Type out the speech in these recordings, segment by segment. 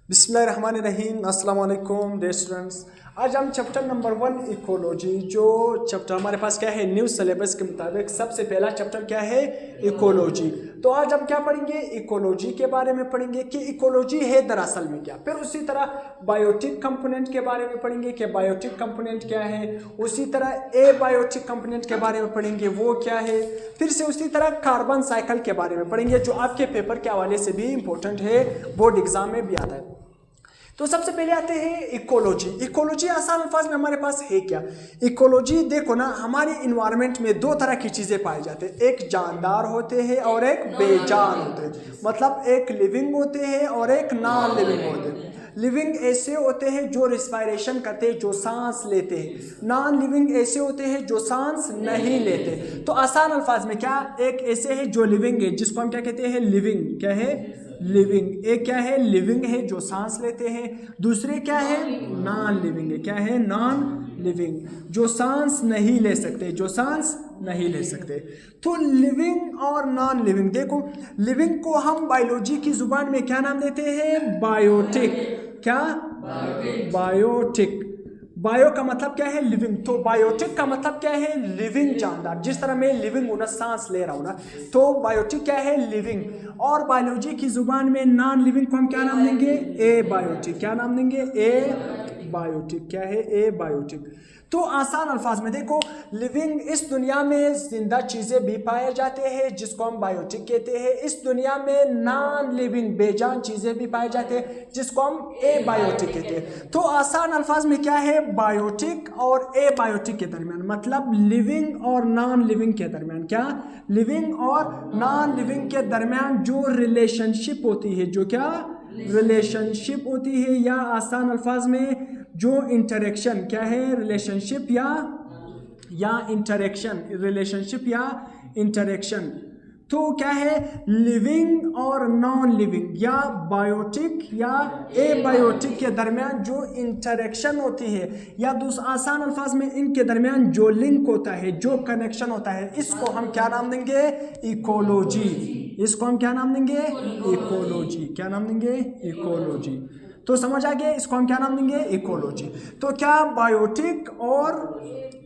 बिस्मिल्लाहिर्रहमानिर्रहीम। अस्सलाम वालेकुम डियर स्टूडेंट्स। आज हम चैप्टर नंबर 1 इकोलॉजी, जो चैप्टर हमारे पास क्या है न्यू सिलेबस के मुताबिक सबसे पहला चैप्टर क्या है इकोलॉजी। तो आज हम क्या पढ़ेंगे इकोलॉजी के बारे में पढ़ेंगे कि इकोलॉजी है दरअसल में क्या। फिर उसी तरह बायोटिक कंपोनेंट के बारे में पढ़ेंगे कि बायोटिक कंपोनेंट क्या है। उसी तरह ए बायोटिक कंपोनेंट के बारे में पढ़ेंगे वो क्या है। फिर से उसी तरह कार्बन साइकिल के बारे में पढ़ेंगे जो आपके पेपर के हवाले से भी इंपॉर्टेंट है, बोर्ड एग्जाम में भी आता है। तो सबसे पहले आते हैं इकोलॉजी। इकोलॉजी आसान अल्फाज में हमारे पास है क्या। इकोलॉजी देखो ना, हमारे इन्वायरमेंट में दो तरह की चीज़ें पाई जाती हैं, एक जानदार होते हैं और एक बेजान होते हैं। मतलब एक लिविंग होते हैं और एक नॉन लिविंग होते हैं। लिविंग ऐसे होते हैं जो रिस्पायरेशन करते हैं, जो सांस लेते हैं। नॉन लिविंग ऐसे होते हैं जो सांस नहीं लेते। तो आसान अल्फाज में क्या, एक ऐसे है जो लिविंग है जिसको हम क्या कहते हैं लिविंग, क्या है लिविंग। एक क्या है लिविंग है जो सांस लेते हैं, दूसरे क्या है नॉन लिविंग है, क्या है नॉन लिविंग जो सांस नहीं ले सकते, जो सांस नहीं ले सकते। तो लिविंग और नॉन लिविंग, देखो लिविंग को हम बायोलॉजी की जुबान में क्या नाम देते हैं बायोटिक। क्या बायोटिक। बायो का मतलब क्या है लिविंग, तो बायोटिक का मतलब क्या है लिविंग जानदार। जिस तरह मैं लिविंग हूं ना, सांस ले रहा हूं ना, तो बायोटिक क्या है लिविंग। और बायोलॉजी की जुबान में नॉन लिविंग को हम क्या नाम देंगे ए बायोटिक। क्या नाम देंगे ए बायोटिक, क्या है ए बायोटिक। तो आसान अल्फाज में देखो, लिविंग इस दुनिया में जिंदा चीजें भी पाए जाते हैं जिसको हम बायोटिक कहते हैं। इस दुनिया में नॉन लिविंग बेजान चीजें भी पाए जाते हैं जिसको हम ए बायोटिक कहते हैं। तो आसान अल्फाज में क्या है बायोटिक और ए बायोटिक के दरमियान, मतलब लिविंग और नॉन लिविंग के दरमियान, क्या लिविंग और नॉन लिविंग के दरमियान जो रिलेशनशिप होती है, जो क्या रिलेशनशिप होती है, या आसान अल्फाज में जो इंटरेक्शन, क्या है रिलेशनशिप या इंटरेक्शन, रिलेशनशिप या इंटरेक्शन। तो क्या है लिविंग और नॉन लिविंग या बायोटिक या ए बायोटिक के दरमियान जो इंटरेक्शन होती है, या दूसरा आसान अल्फाज में इनके दरमियान जो लिंक होता है, जो कनेक्शन होता है, इसको हम क्या नाम देंगे इकोलॉजी। इसको हम क्या नाम देंगे इकोलॉजी। क्या नाम देंगे इकोलॉजी। तो समझ आ गया, इसको हम क्या नाम देंगे इकोलॉजी। तो क्या बायोटिक और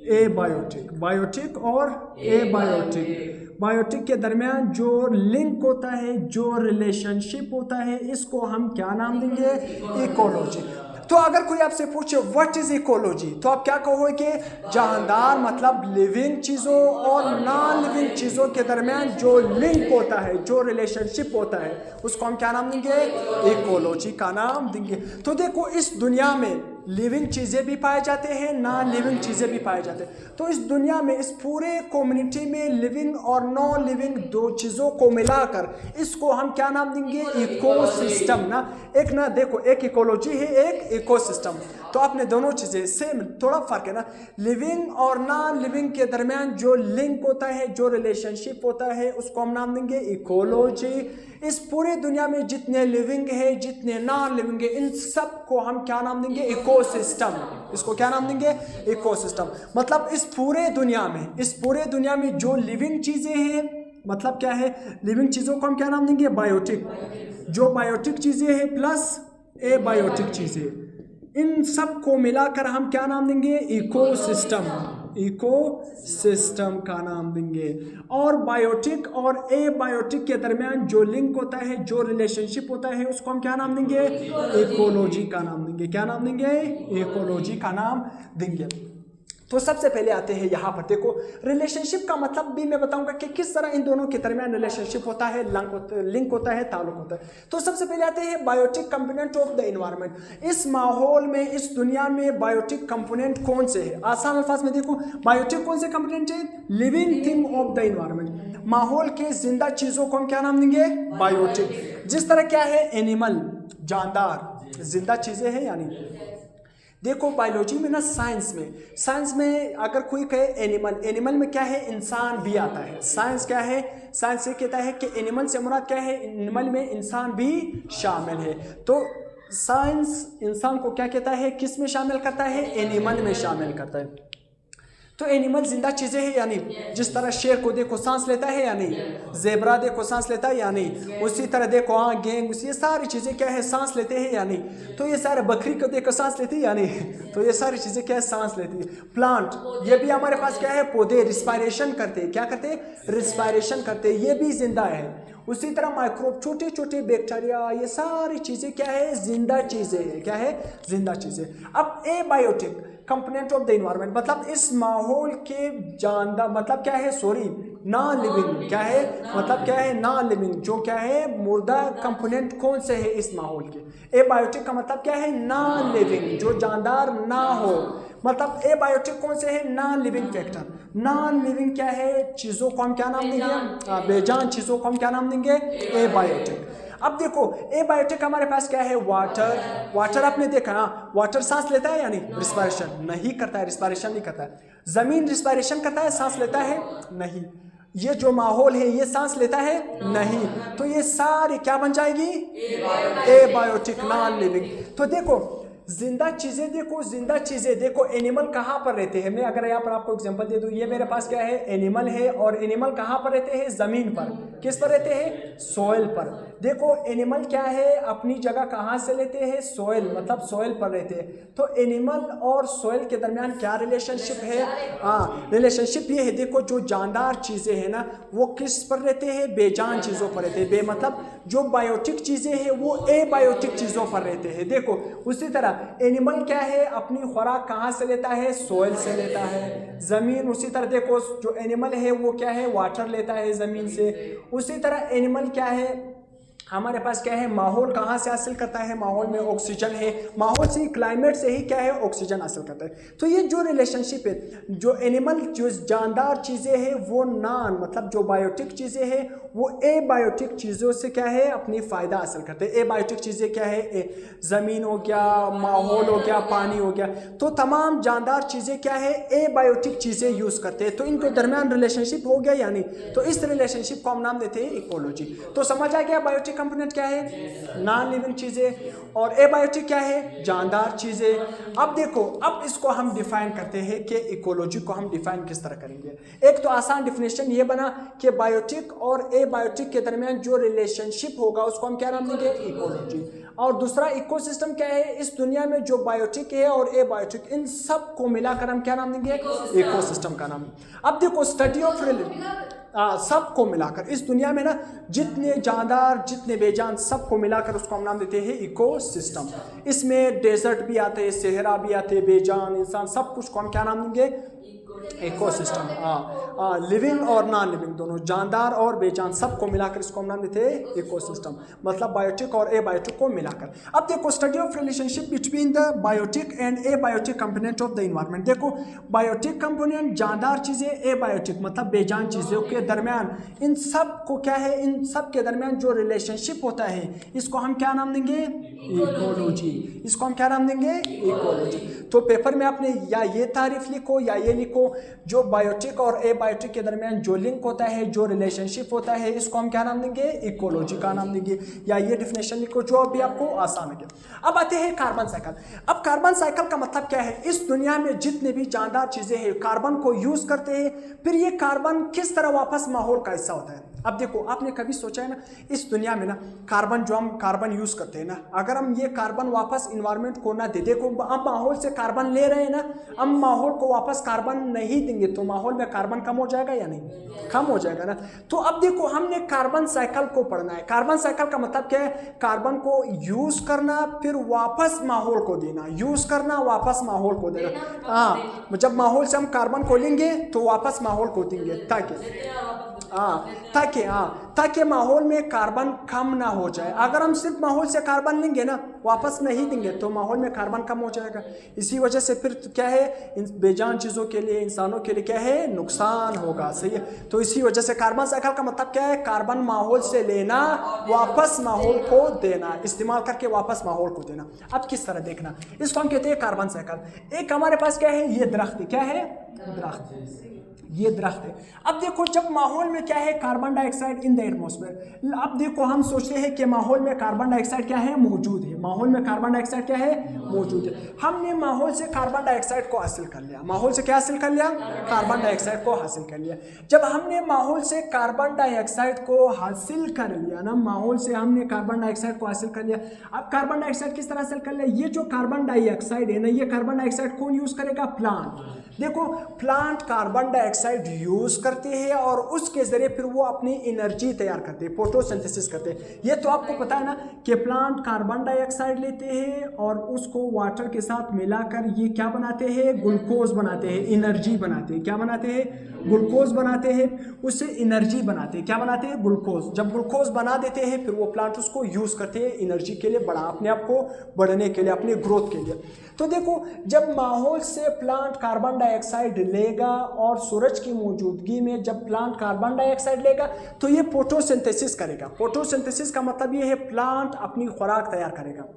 ए बायोटिक, बायोटिक और ए बायोटिक, बायोटिक के दरमियान जो लिंक होता है, जो रिलेशनशिप होता है, इसको हम क्या नाम देंगे इकोलॉजी। तो अगर कोई आपसे पूछे व्हाट इज इकोलॉजी, तो आप क्या कहोगे कि जानदार मतलब लिविंग चीज़ों और नॉन लिविंग चीज़ों के दरमियान जो लिंक होता है, जो रिलेशनशिप होता है, उसको हम क्या नाम देंगे इकोलॉजी का नाम देंगे। तो देखो इस दुनिया में लिविंग चीज़ें भी पाए जाते हैं, नॉन लिविंग चीज़ें भी पाए जाते हैं। तो इस दुनिया में इस पूरे कम्युनिटी में लिविंग और नॉन लिविंग दो चीज़ों को मिलाकर इसको हम क्या नाम देंगे इकोसिस्टम ना। एक ना देखो, एक इकोलॉजी है एक इकोसिस्टम, तो आपने दोनों चीज़ें सेम, थोड़ा फर्क है ना। लिविंग और नॉन लिविंग के दरमियान जो लिंक होता है, जो रिलेशनशिप होता है, उसको हम नाम देंगे इकोलॉजी। इस पूरे दुनिया में जितने लिविंग है, जितने नॉन लिविंग है, इन सब को हम क्या नाम देंगे इकोसिस्टम। इसको क्या नाम देंगे इकोसिस्टम। मतलब इस पूरे दुनिया में, इस पूरे दुनिया में जो लिविंग चीज़ें हैं, मतलब क्या है लिविंग चीज़ों को हम क्या नाम देंगे बायोटिक। जो बायोटिक चीज़ें हैं प्लस ए बायोटिक चीज़ें, इन सब को मिलाकर हम क्या नाम देंगे इकोसिस्टम। इकोसिस्टम का नाम देंगे। और बायोटिक और ए बायोटिक के दरमियान जो लिंक होता है, जो रिलेशनशिप होता है, उसको हम क्या नाम देंगे इकोलॉजी का नाम देंगे। क्या नाम देंगे इकोलॉजी का नाम देंगे। तो सबसे पहले आते हैं यहाँ पर, देखो रिलेशनशिप का मतलब भी मैं बताऊंगा कि किस तरह इन दोनों के दरमियान रिलेशनशिप होता है, लिंक होता है, ताल्लुक होता है। तो सबसे पहले आते हैं biotic component of the environment. इस माहौल में, इस दुनिया में बायोटिक कंपोनेंट कौन से है। आसान अल्फाज में देखो बायोटिक कौन से कंपोनेंट है living thing of the environment. माहौल के जिंदा चीजों को हम क्या नाम देंगे बायोटिक। जिस तरह क्या है एनिमल, जानदार जिंदा चीजें हैं। यानी देखो बायोलॉजी में ना, साइंस में अगर कोई कहे एनिमल, एनिमल में क्या है इंसान भी आता है। साइंस क्या है, साइंस ये कहता है कि एनिमल से मुराद क्या है, एनिमल में इंसान भी शामिल है। तो साइंस इंसान को क्या कहता है, किस में शामिल करता है एनिमल में शामिल करता है। तो एनिमल जिंदा चीजें हैं या नहीं? जिस तरह शेर को देखो सांस लेता है या नहीं, जेबरा देखो सांस लेता है या नहीं, उसी तरह देखो हाँ गेंग, ये सारी चीजें क्या है सांस लेते हैं या नहीं? तो ये सारे बकरी को देखो सांस लेती है या नहीं? तो ये सारी चीजें क्या है सांस लेती है। प्लांट ये भी हमारे पास क्या है, पौधे रिस्पायरेशन करते हैं, क्या करते हैं, रिस्पायरेशन करते हैं, ये भी जिंदा है। उसी तरह माइक्रोब छोटे छोटे बैक्टीरिया, ये सारी चीजें क्या है, जिंदा चीजें, क्या है, जिंदा चीजें। अब abiotic component of the environment, मतलब इस माहौल के जानदार, मतलब क्या है, सॉरी नॉन लिविंग, क्या है, मतलब क्या है, नॉन लिविंग, जो क्या है मुर्दा कंपोनेंट कौन से है इस माहौल के। एबायोटिक का मतलब क्या है, नॉन लिविंग, जो जानदार ना हो, मतलब एबायोटिक कौन से है, non living factor. Non living क्या है, चीजों को हम क्या नाम देंगे, बेजान चीजों को हम क्या नाम देंगे, एबायोटिक। अब देखो एबायोटिक हमारे पास क्या है, वाटर। वाटर आपने देखा ना, वाटर सांस लेता है या नहीं, रिस्पायरेशन नहीं करता है, रिस्पायरेशन नहीं करता है। जमीन रिस्पायरेशन करता है, सांस लेता है नहीं। ये जो माहौल है ये सांस लेता है नहीं, तो ये सारी क्या बन जाएगी, एबायोटिक, नॉन लिविंग। तो देखो जिंदा चीजें, देखो जिंदा चीजें, देखो एनिमल कहाँ पर रहते हैं। मैं अगर यहाँ पर आपको एग्जांपल दे दूँ, ये मेरे पास क्या है, एनिमल है, और एनिमल कहाँ पर रहते हैं, जमीन पर। किस पर रहते हैं, सॉइल पर। देखो एनिमल क्या है, अपनी जगह कहाँ से लेते हैं, सॉइल, मतलब सॉइल पर रहते हैं। तो एनिमल और सॉइल के दरमियान क्या रिलेशनशिप है, हाँ रिलेशनशिप ये है, देखो जो जानदार चीजें हैं ना वो किस पर रहते हैं, बेजान चीजों पर रहते हैं। बे मतलब जो बायोटिक चीजें हैं वो एबायोटिक चीजों पर रहते हैं। देखो उसी तरह एनिमल क्या है, अपनी खुराक कहाँ से लेता है, सॉइल से लेता है, जमीन। उसी तरह देखो जो एनिमल है वो क्या है, वाटर लेता है जमीन से। उसी तरह एनिमल क्या है, हमारे पास क्या है, माहौल कहाँ से हासिल करता है, माहौल में ऑक्सीजन है, माहौल से ही, क्लाइमेट से ही क्या है, ऑक्सीजन हासिल करता है। तो ये जो रिलेशनशिप है, जो एनिमल, जो जानदार चीज़ें हैं वो नॉन, मतलब जो बायोटिक चीज़ें हैं वो एबायोटिक चीज़ों से क्या है, अपनी फ़ायदा हासिल करते हैं। एबायोटिक चीज़ें क्या है, ज़मीन हो गया, माहौल हो गया, पानी हो गया, तो तमाम जानदार चीज़ें क्या है, एबायोटिक चीज़ें यूज़ करते हैं। तो इनके दरमियान रिलेशनशिप हो गया या नहीं, तो इस रिलेशनशिप को हम नाम देते हैं इकोलॉजी। तो समझ आ गया बायोटिक कंपोनेंट क्या है, नॉन लिविंग चीजें, और एबायोटिक क्या है, जानदार चीजें। अब देखो, अब इसको हम डिफाइन करते हैं कि इकोलॉजी को हम डिफाइन किस तरह करेंगे। एक तो आसान डिफिनेशन ये बना कि बायोटिक और एबायोटिक के दरमियान जो रिलेशनशिप होगा उसको हम क्या नाम देंगे, इकोलॉजी। और दूसरा इकोसिस्टम क्या है, इस दुनिया में जो बायोटिक है और एबायोटिक, इन सब को मिलाकर हम क्या नाम देंगे, इकोसिस्टम का नाम। अब देखो स्टडी ऑफ सबको मिलाकर इस दुनिया में ना, जितने जानदार जितने बेजान सबको मिलाकर उसको हम नाम देते हैं इकोसिस्टम। इसमें डेजर्ट भी आते हैं, सहरा भी आते हैं, बेजान इंसान, सब कुछ को हम क्या नाम देंगे, इकोसिस्टम। लिविंग और नॉन लिविंग दोनों, जानदार और बेजान सबको मिलाकर इसको हम नाम देते हैं इकोसिस्टम, मतलब बायोटिक और एबायोटिक को मिलाकर। अब देखो study of relationship between the biotic and abiotic component of the environment. देखो बायोटिक कंपोनेंट जानदार चीजें, एबायोटिक मतलब बेजान चीजों के दरमियान, इन सब को क्या है, इन सब के दरमियान जो रिलेशनशिप होता है इसको हम क्या नाम देंगे, इकोलॉजी। इसको हम क्या नाम देंगे, इकोलॉजी। तो पेपर में आपने या ये तारीफ लिखो या ये लिखो, जो बायोटिक और एबायोटिक के दरमियान जो लिंक होता है, जो रिलेशनशिप होता है, इसको हम क्या नाम देंगे, इकोलॉजी का नाम देंगे, या ये डिफिनेशन लिखो जो अभी आपको आसान है। अब आते हैं कार्बन साइकिल। अब कार्बन साइकिल का मतलब क्या है, इस दुनिया में जितने भी जानदार चीजें हैं कार्बन को यूज करते हैं, फिर ये कार्बन किस तरह वापस माहौल का हिस्सा होता है। अब देखो आपने कभी सोचा है ना, इस दुनिया में ना कार्बन, जो हम कार्बन यूज करते हैं ना, अगर हम ये कार्बन वापस इन्वायरमेंट को ना दे, देखो हम माहौल से कार्बन ले रहे हैं ना, हम माहौल को वापस कार्बन नहीं देंगे तो माहौल में कार्बन कम हो जाएगा या नहीं, कम हो जाएगा ना। तो अब देखो हमने कार्बन साइकिल को पढ़ना है। कार्बन साइकिल का मतलब क्या है, कार्बन को यूज करना फिर वापस माहौल को देना, यूज करना वापस माहौल को देना। हाँ, जब माहौल से हम कार्बन को लेंगे तो वापस माहौल को देंगे, ताकि माहौल में कार्बन कम ना हो जाए। अगर हम सिर्फ माहौल से कार्बन लेंगे ना, वापस नहीं देंगे तो माहौल में कार्बन कम हो जाएगा। इसी वजह से फिर क्या है, इन बेजान चीज़ों के लिए, इंसानों के लिए क्या है, नुकसान होगा, सही है। तो इसी वजह से कार्बन साइकिल का मतलब क्या है, कार्बन माहौल से लेना, वापस माहौल को देना, इस्तेमाल करके वापस माहौल को देना। अब किस तरह देखना, इसको हम कहते हैं कार्बन साइकिल। एक हमारे पास क्या है, ये दरख्त क्या है, दरख्त, ये दरख्त है। अब देखो जब माहौल में क्या है, carbon dioxide in the atmosphere. अब देखो हम सोचते हैं कि माहौल में कार्बन डाइऑक्साइड क्या है, मौजूद है। माहौल में कार्बन डाइऑक्साइड क्या है, मौजूद है। हमने माहौल से कार्बन डाइऑक्साइड को हासिल कर लिया। माहौल से क्या हासिल कर लिया, कार्बन डाइऑक्साइड को हासिल कर लिया। जब हमने माहौल से कार्बन डाइऑक्साइड को हासिल कर लिया ना, माहौल से हमने कार्बन डाइऑक्साइड को हासिल कर लिया। अब कार्बन डाइऑक्साइड किस तरह हासिल कर लिया, ये जो कार्बन डाइऑक्साइड है ना, ये कार्बन डाइऑक्साइड कौन यूज करेगा, प्लांट। देखो प्लांट कार्बन डाइऑक्साइड यूज करते हैं और उसके जरिए फिर वो अपनी एनर्जी तैयार करते हैं, फोटोसिंथेसिस करते हैं। ये तो आपको पता है ना कि प्लांट कार्बन डाइऑक्साइड लेते हैं और उसको वाटर के साथ मिलाकर ये क्या बनाते हैं, ग्लूकोज बनाते हैं, एनर्जी बनाते हैं। क्या बनाते हैं, ग्लूकोज बनाते हैं, उससे एनर्जी बनाते हैं। क्या बनाते हैं, ग्लूकोज। जब ग्लूकोज बना देते हैं फिर वो प्लांट उसको यूज करते हैं एनर्जी के लिए, बड़ा अपने आप को बढ़ने के लिए, अपने ग्रोथ के लिए। तो देखो जब माहौल से प्लांट कार्बन डाइऑक्साइड लेगा और सूरज की मौजूदगी में जब प्लांट कार्बन डाइऑक्साइड लेगा तो ये फोटोसिंथेसिस करेगा। फोटोसिंथेसिस का मतलब ये है प्लांट अपनी खुराक तैयार करेगा।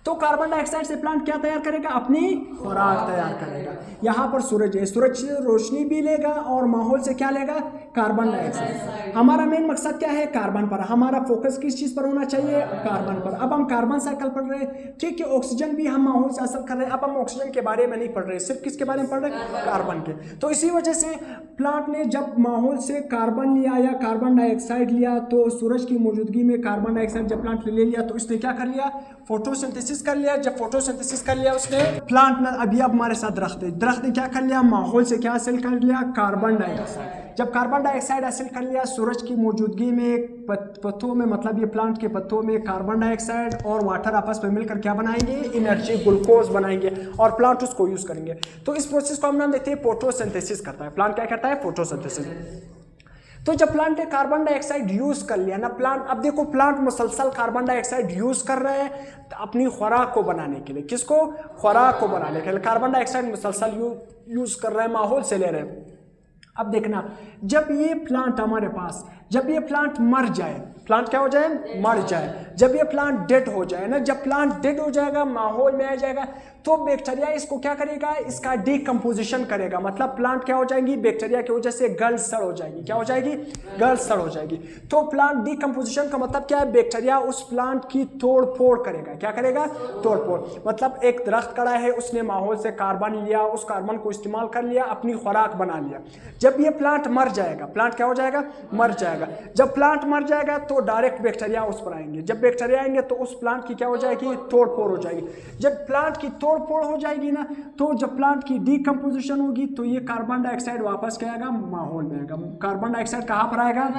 तो कार्बन डाइऑक्साइड से प्लांट क्या तैयार करेगा, अपनी खुराक तैयार करेगा। यहाँ पर सूरज है, सूरज से रोशनी भी लेगा और माहौल से क्या लेगा, कार्बन डाइऑक्साइड। हमारा मेन मकसद क्या है, कार्बन पर। हमारा फोकस किस चीज़ पर होना चाहिए, कार्बन पर। अब हम कार्बन साइकिल पढ़ रहे हैं, ठीक है। ऑक्सीजन भी हम माहौल से असर कर रहे हैं। अब हम ऑक्सीजन के बारे में नहीं पढ़ रहे, सिर्फ किसके बारे में पढ़ रहे हैं, कार्बन के। तो इसी वजह से प्लांट ने जब माहौल से कार्बन लिया या कार्बन डाइऑक्साइड लिया, तो सूरज की मौजूदगी में कार्बन डाइऑक्साइड जब प्लांट ले लिया तो इसने क्या कर लिया, फोटोसिंथेसिस कर लिया। जब फोटोसिंथेसिस कर लिया उसने, प्लांट ने, अभी अब हमारे साथ दरख्त है, दरख्त ने क्या कर लिया, माहौल से क्या हासिल कर लिया, कार्बन डाइऑक्साइड। जब कार्बन डाइऑक्साइड हासिल कर लिया सूरज की मौजूदगी में, पत्तों में, मतलब ये प्लांट के पत्तों में कार्बन डाइऑक्साइड और वाटर आपस में मिलकर क्या बनाएंगे, एनर्जी, ग्लूकोज बनाएंगे और प्लांट उसको यूज करेंगे। तो इस प्रोसेस को हम नाम देते हैं फोटोसिंथेसिस करता है। प्लांट क्या करता है, फोटोसिंथेसिस। तो जब प्लांट ने कार्बन डाइऑक्साइड यूज कर लिया ना, प्लांट, अब देखो प्लांट मुसलसल कार्बन डाइऑक्साइड यूज कर रहे हैं अपनी खुराक को बनाने के लिए। किसको, खुराक को बनाने के लिए कार्बन डाइऑक्साइड मुसलसल यूज कर रहे हैं, माहौल से ले रहे हैं। अब देखना जब ये प्लांट हमारे पास, जब ये प्लांट मर जाए, प्लांट क्या हो जाए, मर जाए, जब ये प्लांट डेड हो जाए ना, जब प्लांट डेड हो जाएगा, माहौल में आ जाएगा, तो बैक्टीरिया इसको क्या करेगा, इसका डिकम्पोजिशन करेगा। मतलब प्लांट क्या हो जाएंगी, बैक्टीरिया की वजह से गल सड़ हो जाएगी। क्या हो जाएगी, गल सड़ हो जाएगी। तो प्लांट डिकम्पोजिशन का मतलब क्या है, बैक्टीरिया उस प्लांट की तोड़ फोड़ करेगा। क्या करेगा, तोड़ फोड़। मतलब एक दरख्त खड़ा है, उसने माहौल से कार्बन लिया, उस कार्बन को इस्तेमाल कर लिया, अपनी खुराक बना लिया। जब ये प्लांट मर जाएगा, प्लांट क्या हो जाएगा, मर जाएगा। जब प्लांट मर जाएगा तो डायरेक्ट बैक्टीरिया उस पर आएंगे। जब बैक्टीरिया आएंगे तो उस प्लांट की क्या हो जाएगी, तोड़ फोड़ हो जाएगी। जब प्लांट की तोड़ फोड़ हो जाएगी ना, तो जब प्लांट की डिकम्पोजिशन होगी तो ये कार्बन डाइऑक्साइड वापस क्या आएगा, माहौल में आएगा। कार्बन डाइऑक्साइड कहाँ पर आएगा,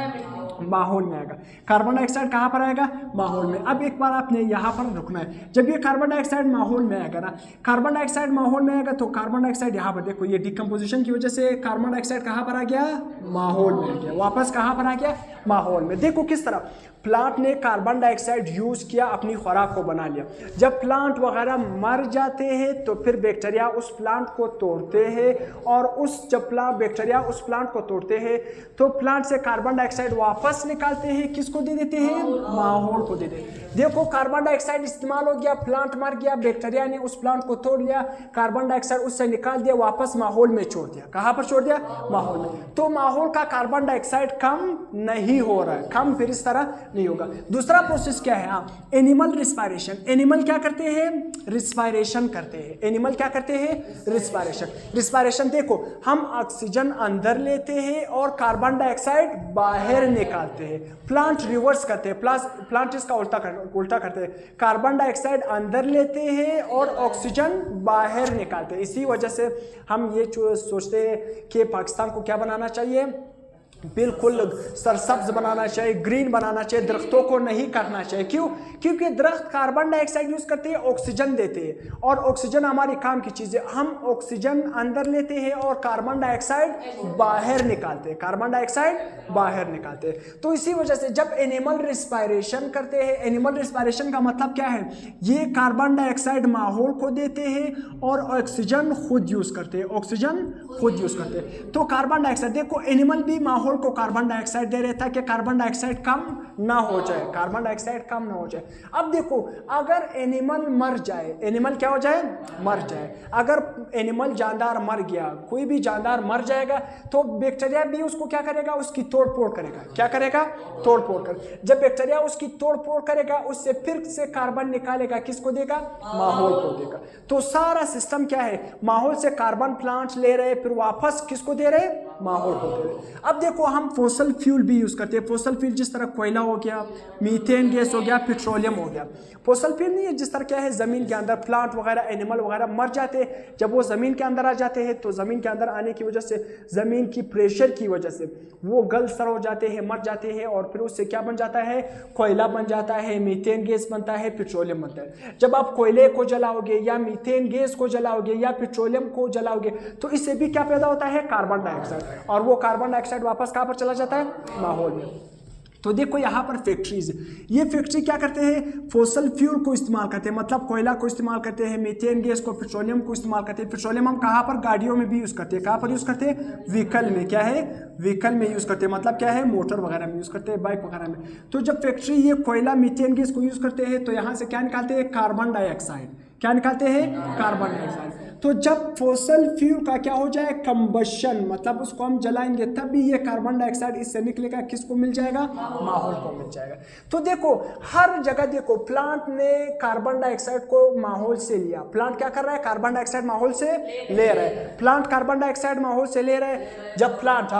माहौल में आएगा। कार्बन डाइऑक्साइड कहाँ पर आएगा, माहौल में। अब एक बार आपने यहाँ पर रुकना है। जब ये कार्बन डाइऑक्साइड माहौल में आएगा ना, कार्बन डाइऑक्साइड माहौल में आएगा तो कार्बन डाइऑक्साइड यहाँ पर देखो, ये डिकम्पोजिशन की वजह से कार्बन डाइऑक्साइड कहाँ पर आ गया, माहौल में आ गया। वापस कहाँ पर आ गया, माहौल में। देखो किस तरह प्लांट ने कार्बन डाइऑक्साइड यूज किया, अपनी खुराक को बना लिया। जब प्लांट वगैरह मर जाते हैं तो फिर बैक्टीरिया उस प्लांट को तोड़ते हैं और जब बैक्टीरिया उस प्लांट को तोड़ते हैं तो प्लांट से कार्बन डाइऑक्साइड वापस निकालते हैं। किसको दे देते हैं, माहौल को दे देते हैं। देखो कार्बन डाइऑक्साइड इस्तेमाल हो गया, प्लांट मर गया, बैक्टीरिया ने उस प्लांट को तोड़ लिया, कार्बन डाइऑक्साइड उससे निकाल दिया, वापस माहौल में छोड़ दिया। कहाँ पर छोड़ दिया, माहौल में। तो माहौल का कार्बन डाइऑक्साइड कम नहीं हो रहा है, कम फिर इस तरह नहीं होगा। दूसरा प्रोसेस क्या है, एनिमल रिस्पायरेशन। एनिमल क्या करते हैं, रिस्पायरेशन करते हैं। एनिमल क्या करते हैं, रिस्पायरेशन। रिस्पायरेशन देखो, हम ऑक्सीजन अंदर लेते हैं और कार्बन डाइऑक्साइड बाहर निकालते हैं। प्लांट रिवर्स करते हैं, प्लांट इसका उल्टा करते हैं। कार्बन डाइऑक्साइड अंदर लेते हैं और ऑक्सीजन बाहर निकालते हैं। इसी वजह से हम ये सोचते हैं कि पाकिस्तान को क्या बनाना चाहिए, बिल्कुल सरसब्ज बनाना चाहिए, ग्रीन बनाना चाहिए, दरख्तों को नहीं काटना चाहिए। क्यों, क्योंकि दरख्त कार्बन डाइऑक्साइड यूज करते हैं, ऑक्सीजन देते हैं और ऑक्सीजन हमारी काम की चीज़ है। हम ऑक्सीजन अंदर लेते हैं और कार्बन डाइऑक्साइड बाहर निकालते हैं, कार्बन डाइऑक्साइड बाहर निकालते हैं। तो इसी वजह से जब एनिमल रिस्पायरेशन करते हैं, एनिमल रिस्पायरेशन का मतलब क्या है, ये कार्बन डाइऑक्साइड माहौल को देते हैं और ऑक्सीजन खुद यूज करते हैं, ऑक्सीजन खुद यूज करते हैं। तो कार्बन डाइऑक्साइड देखो, एनिमल भी माहौल माहौल को कार्बन डाइऑक्साइड दे रहे हैं ताकि कार्बन डाइऑक्साइड कम ना हो जाए, कार्बन डाइऑक्साइड कम ना हो जाए। अब देखो अगर एनिमल मर जाए, एनिमल क्या हो जाए, मर जाए, अगर एनिमल जानदार मर गया, कोई भी जानदार मर जाएगा तो बैक्टीरिया भी उसको क्या करेगा, उसकी तोड़ फोड़ करेगा। क्या करेगा, तोड़ फोड़ कर। जब बैक्टीरिया उसकी तोड़ फोड़ करेगा उससे फिर से कार्बन निकालेगा, किसको देगा, माहौल को देगा। तो सारा सिस्टम क्या है, माहौल से कार्बन प्लांट्स ले रहे फिर वापस किसको दे रहे, माहौल को दे रहे। अब देखो हम फॉसल फ्यूल भी यूज करते हैं। फॉसल फ्यूल जिस तरह कोयला हो गया, मीथेन गैस हो गया, पेट्रोलियम हो गया। फॉसल फ्यूल नहीं है जिस तरह क्या है, जमीन के अंदर प्लांट वगैरह एनिमल वगैरह मर जाते हैं, जब वो जमीन के अंदर आ जाते हैं तो जमीन के अंदर आने की वजह से, जमीन की प्रेशर की वजह से वो गल सड़ हो जाते हैं, मर जाते हैं और फिर उससे क्या बन जाता है, कोयला बन जाता है, मीथेन गैस बनता है, पेट्रोलियम बनता है। जब आप कोयले को जलाओगे या मीथेन गैस को जलाओगे या पेट्रोलियम को जलाओगे तो इससे भी क्या पैदा होता है, कार्बन डाइऑक्साइड, और वो कार्बन डाइऑक्साइड वापस कहाँ पर चला जाता है, माहौल में। तो देखो यहाँ पर फैक्ट्रीज, ये फैक्ट्री क्या करते हैं, फॉसल फ्यूल को इस्तेमाल करते हैं, मतलब कोयला को इस्तेमाल करते हैं, मीथेन गैस को, पेट्रोलियम को इस्तेमाल करते हैं। पेट्रोलियम हम कहाँ पर, गाड़ियों में भी यूज़ करते हैं। कहाँ पर यूज़ करते हैं, व्हीकल में। क्या है, व्हीकल में यूज़ करते हैं, मतलब क्या है, मोटर वगैरह में यूज़ करते हैं, बाइक वगैरह में। तो जब फैक्ट्री ये कोयला मीथेन गैस को यूज़ करते हैं तो यहाँ से क्या निकालते हैं, कार्बन डाइऑक्साइड। क्या निकालते हैं, कार्बन डाइऑक्साइड। तो जब फॉसल फ्यूल का क्या हो जाए, कंबशन, मतलब उसको हम जलाएंगे तब भी ये कार्बन डाइऑक्साइड इससे निकलेगा, किसको मिल जाएगा, माहौल को मिल जाएगा। तो देखो हर जगह देखो प्लांट ने कार्बन डाइऑक्साइड को माहौल से लिया। प्लांट क्या कर रहा है, कार्बन डाइऑक्साइड माहौल से ले रहा है। प्लांट कार्बन डाइऑक्साइड माहौल से ले रहा है। जब प्लांट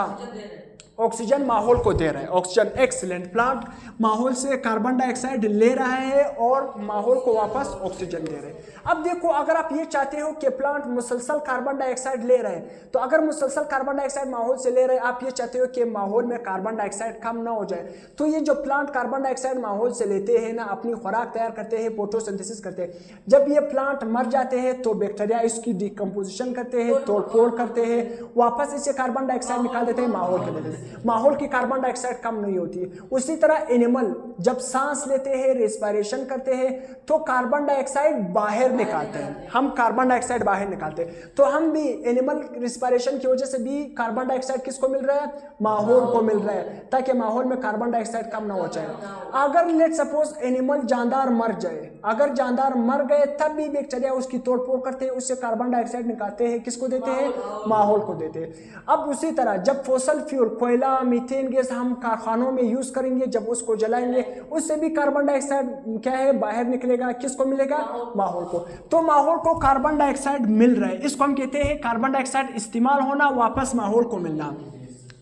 ऑक्सीजन माहौल को दे रहा है, ऑक्सीजन, एक्सीलेंट, प्लांट माहौल से कार्बन डाइऑक्साइड ले रहा है और माहौल को वापस ऑक्सीजन दे रहे हैं। अब देखो अगर आप ये चाहते हो कि प्लांट मुसलसल कार्बन डाइऑक्साइड ले रहे हैं, तो अगर मुसलसल कार्बन डाइऑक्साइड माहौल से ले रहे हैं, आप ये चाहते हो कि माहौल में कार्बन डाइऑक्साइड कम ना हो जाए, तो ये जो प्लांट कार्बन डाइऑक्साइड माहौल से लेते हैं ना, अपनी खुराक तैयार करते हैं, फोटोसिंथेसिस करते हैं। जब ये प्लांट मर जाते हैं तो बैक्टीरिया इसकी डिकम्पोजिशन करते हैं, तोड़ फोड़ करते हैं, वापस इसे कार्बन डाइऑक्साइड निकाल देते हैं, माहौल के देते हैं। माहौल की कार्बन डाइऑक्साइड कम नहीं होती है। उसी तरह एनिमल जब सांस लेते हैं, रेस्पिरेशन करते हैं, तो कार्बन डाइऑक्साइड बाहर निकालते हैं, हम कार्बन डाइऑक्साइड बाहर निकालते हैं। तो हम भी एनिमल रेस्पिरेशन की वजह से भी कार्बन डाइऑक्साइड किसको मिल रहा है, माहौल को मिल रहा है, ताकि माहौल में कार्बन डाइऑक्साइड कम ना हो जाए। अगर लेट सपोज एनिमल जानदार मर जाए, अगर जानदार मर गए तब भी बैक्टीरिया उसकी तोड़ फोड़ करते हैं, उससे कार्बन डाइऑक्साइड निकालते हैं, किसको देते हैं, माहौल को देते हैं। अब उसी तरह जब फॉसल फ्यूल, कोयला, मीथेन गैस हम कारखानों में यूज करेंगे, जब उसको जलाएंगे उससे भी कार्बन डाइऑक्साइड क्या है, बाहर निकलेगा, किसको मिलेगा, माहौल को। तो माहौल को कार्बन डाइऑक्साइड मिल रहा है, इसको हम कहते हैं कार्बन डाइऑक्साइड इस्तेमाल होना, वापस माहौल को मिलना,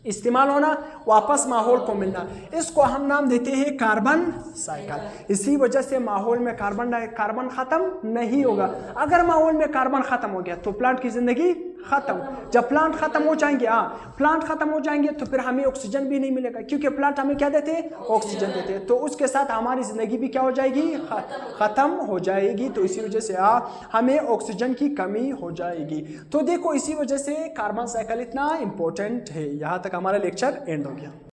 इस्तेमाल होना, वापस माहौल को मिलना। इसको हम नाम देते हैं कार्बन साइकिल। इसी वजह से माहौल में कार्बन खत्म नहीं होगा। अगर माहौल में कार्बन खत्म हो गया तो प्लांट की जिंदगी खत्म। जब प्लांट खत्म हो जाएंगे, प्लांट खत्म हो जाएंगे तो फिर हमें ऑक्सीजन भी नहीं मिलेगा, क्योंकि प्लांट हमें क्या देते हैं, ऑक्सीजन देते हैं। तो उसके साथ हमारी जिंदगी भी क्या हो जाएगी, खत्म हो जाएगी। तो इसी वजह से हमें ऑक्सीजन की कमी हो जाएगी। तो देखो इसी वजह से कार्बन साइकिल इतना इंपॉर्टेंट है। यहाँ तक हमारा लेक्चर एंड हो गया।